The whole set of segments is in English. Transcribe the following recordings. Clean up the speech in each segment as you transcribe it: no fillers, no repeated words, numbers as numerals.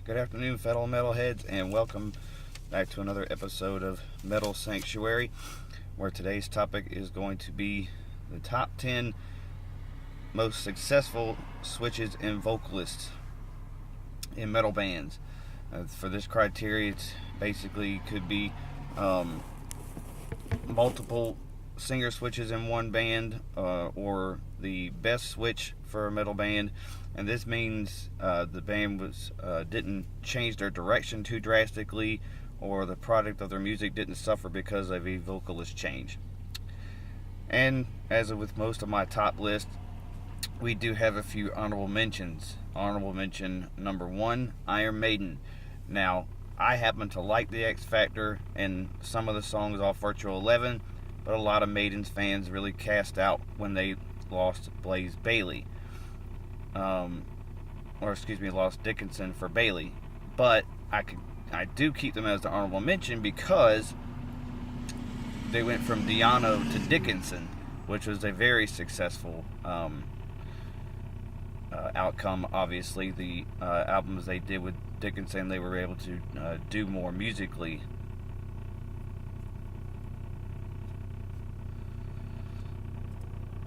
Good afternoon, fellow metalheads, and welcome back to another episode of Metal Sanctuary, where today's topic is going to be the top 10 most successful switches and vocalists in metal bands. For this criteria, it basically could be multiple singer switches in one band, or the best switch for a metal band. And this means the band didn't change their direction too drastically, or the product of their music didn't suffer because of a vocalist change. And as with most of my top list, we do have a few honorable mentions. Honorable mention number 1, Iron Maiden. Now, I happen to like the X Factor and some of the songs off Virtual 11, but a lot of Maiden's fans really cast out when they lost Blaze Bayley. Lost Dickinson for Bayley. But I do keep them as the honorable mention because they went from Di'Anno to Dickinson, which was a very successful outcome. Obviously, the albums they did with Dickinson, they were able to do more musically.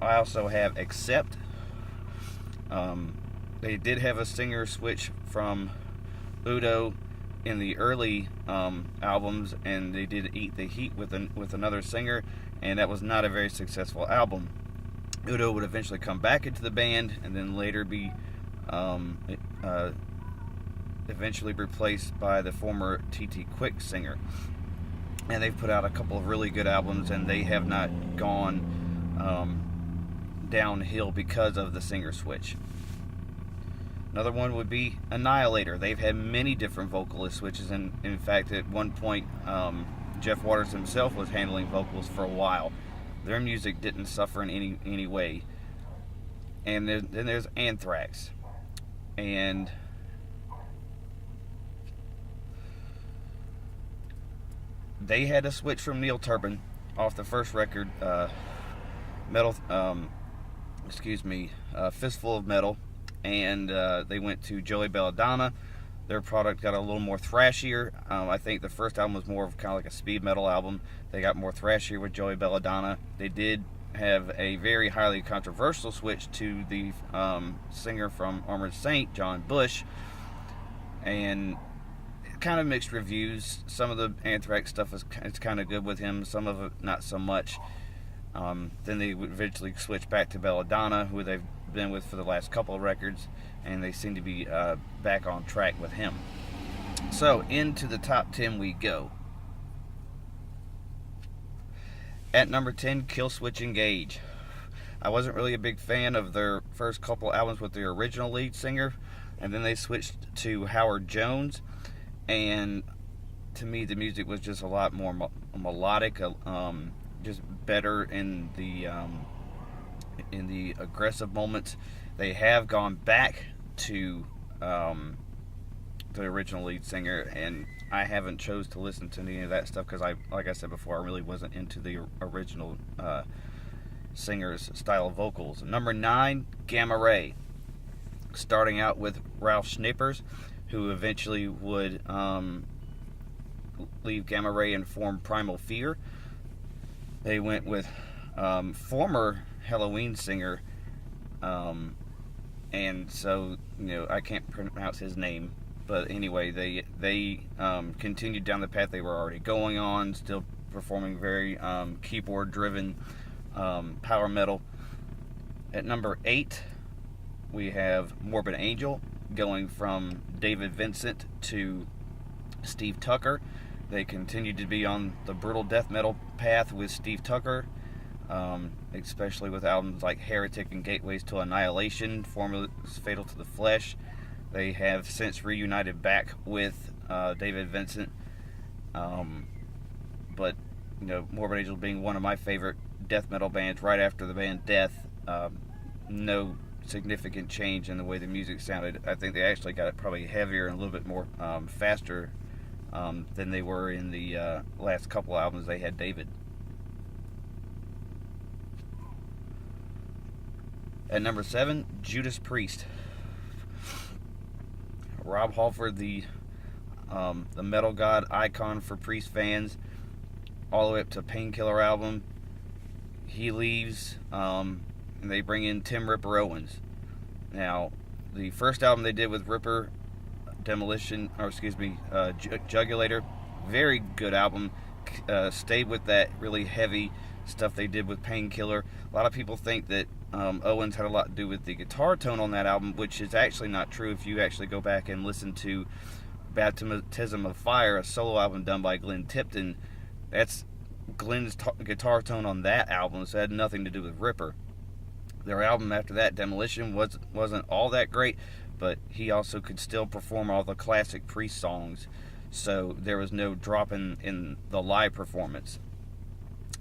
I also have Accept. They did have a singer switch from Udo in the early albums, and they did Eat the Heat with another singer, and that was not a very successful album. Udo would eventually come back into the band, and then later be eventually replaced by the former TT Quick singer. And they've put out a couple of really good albums, and they have not gone downhill because of the singer switch. Another one would be Annihilator. They've had many different vocalist switches, and in fact, at one point, Jeff Waters himself was handling vocals for a while. Their music didn't suffer in any way. And then there's Anthrax, and they had a switch from Neil Turbin off the first record, Fistful of Metal, and they went to Joey Belladonna. Their product got a little more thrashier. I think the first album was more of kind of like a speed metal album. They got more thrashier with Joey Belladonna. They did have a very highly controversial switch to the singer from Armored Saint, John Bush, and kind of mixed reviews. Some of the Anthrax stuff is kind of good with him, some of it not so much. Then they would eventually switch back to Belladonna, who they've been with for the last couple of records, and they seem to be back on track with him. So, into the top 10 we go. At number 10, Killswitch Engage. I wasn't really a big fan of their first couple albums with their original lead singer, and then they switched to Howard Jones, and to me the music was just a lot more melodic, just better in the aggressive moments. They have gone back to the original lead singer, and I haven't chose to listen to any of that stuff because like I said before, I really wasn't into the original singer's style of vocals. Number 9, Gamma Ray. Starting out with Ralph Schnippers, who eventually would leave Gamma Ray and form Primal Fear. They went with former Halloween singer, and so I can't pronounce his name, but anyway, they continued down the path they were already going on, still performing very keyboard-driven power metal. At number 8, we have Morbid Angel, going from David Vincent to Steve Tucker. They continued to be on the brutal death metal path with Steve Tucker, especially with albums like Heretic and Gateways to Annihilation, formerly Fatal to the Flesh. They have since reunited back with David Vincent, but Morbid Angel being one of my favorite death metal bands right after the band Death, no significant change in the way the music sounded. I think they actually got it probably heavier and a little bit more faster than they were in the last couple albums they had David. At number 7, Judas Priest. Rob Halford, the metal god icon for Priest fans, all the way up to Painkiller album. He leaves, and they bring in Tim Ripper Owens. Now, the first album they did with Ripper, Jugulator, very good album. Stayed with that really heavy stuff they did with Painkiller. A lot of people think that Owens had a lot to do with the guitar tone on that album, which is actually not true. If you actually go back and listen to Baptism of Fire, a solo album done by Glenn Tipton, that's Glenn's guitar tone on that album, so it had nothing to do with Ripper. Their album after that, Demolition, wasn't all that great, but he also could still perform all the classic Priest songs, so there was no drop in the live performance.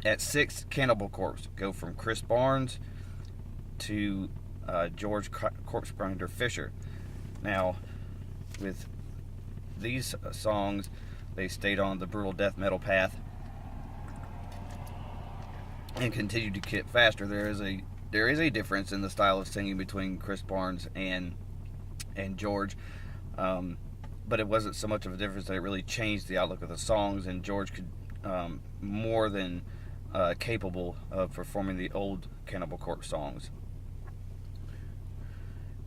At 6, Cannibal Corpse go from Chris Barnes to George Corpsegrinder Fisher. Now, with these songs, they stayed on the brutal death metal path and continued to get faster. There is a difference in the style of singing between Chris Barnes and George, but it wasn't so much of a difference that it really changed the outlook of the songs, and George could more than capable of performing the old Cannibal Corpse songs.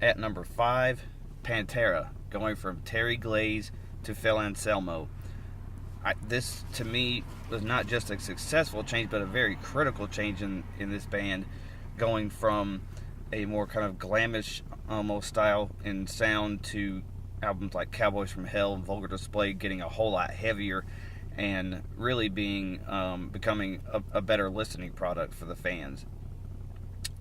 At number 5, Pantera, going from Terry Glaze to Phil Anselmo. This, to me, was not just a successful change, but a very critical change in this band, going from a more kind of glamish almost style and sound to albums like Cowboys from Hell and Vulgar Display getting a whole lot heavier and really becoming a better listening product for the fans.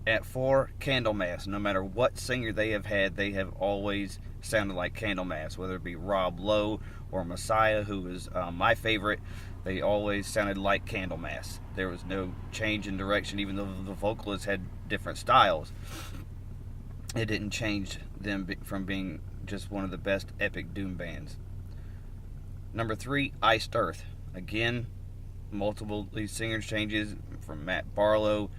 At 4, Candlemass. No matter what singer they have had, they have always sounded like Candlemass, whether it be Rob Lowe or Messiah, who is my favorite. They always sounded like Candlemass. There was no change in direction, even though the vocalists had different styles. It didn't change them from being just one of the best epic doom bands. Number 3, Iced Earth. Again, multiple lead singer changes from Matt Barlow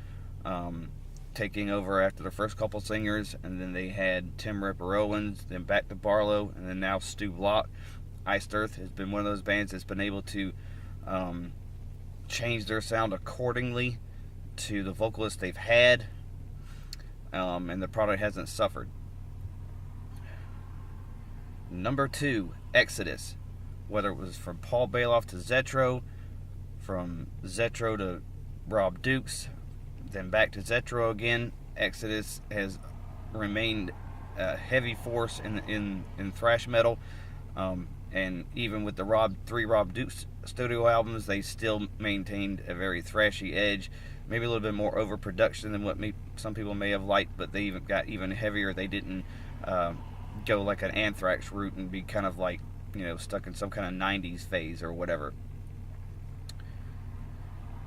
taking over after the first couple singers, and then they had Tim Ripper Owens, then back to Barlow, and then now Stu Block. Iced Earth has been one of those bands that's been able to change their sound accordingly to the vocalists they've had, and the product hasn't suffered. Number 2, Exodus. Whether it was from Paul Baloff to Zetro, from Zetro to Rob Dukes, then back to Zetro again, Exodus has remained a heavy force in thrash metal, and even with the three Rob Dukes studio albums, they still maintained a very thrashy edge, maybe a little bit more overproduction than what some people may have liked, but they even got even heavier. They didn't go like an Anthrax route and be kind of like, stuck in some kind of 90s phase or whatever.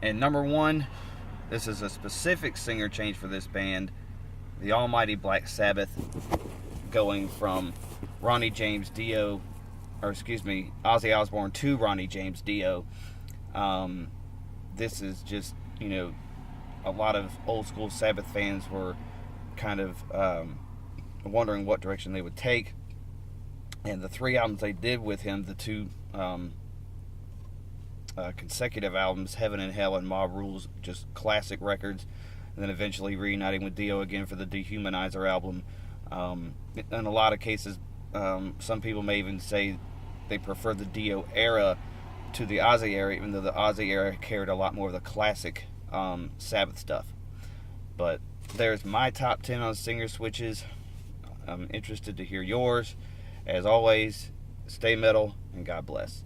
And number 1, this is a specific singer change for this band, the almighty Black Sabbath, going from Ozzy Osbourne to Ronnie James Dio. This is just, a lot of old school Sabbath fans were kind of wondering what direction they would take. And the 3 albums they did with him, the 2 consecutive albums, Heaven and Hell and Mob Rules, just classic records. And then eventually reuniting with Dio again for the Dehumanizer album. In a lot of cases, some people may even say they prefer the Dio era to the Ozzy era, even though the Ozzy era carried a lot more of the classic Sabbath stuff. But there's my top 10 on singer switches. I'm interested to hear yours. As always, stay metal and God bless.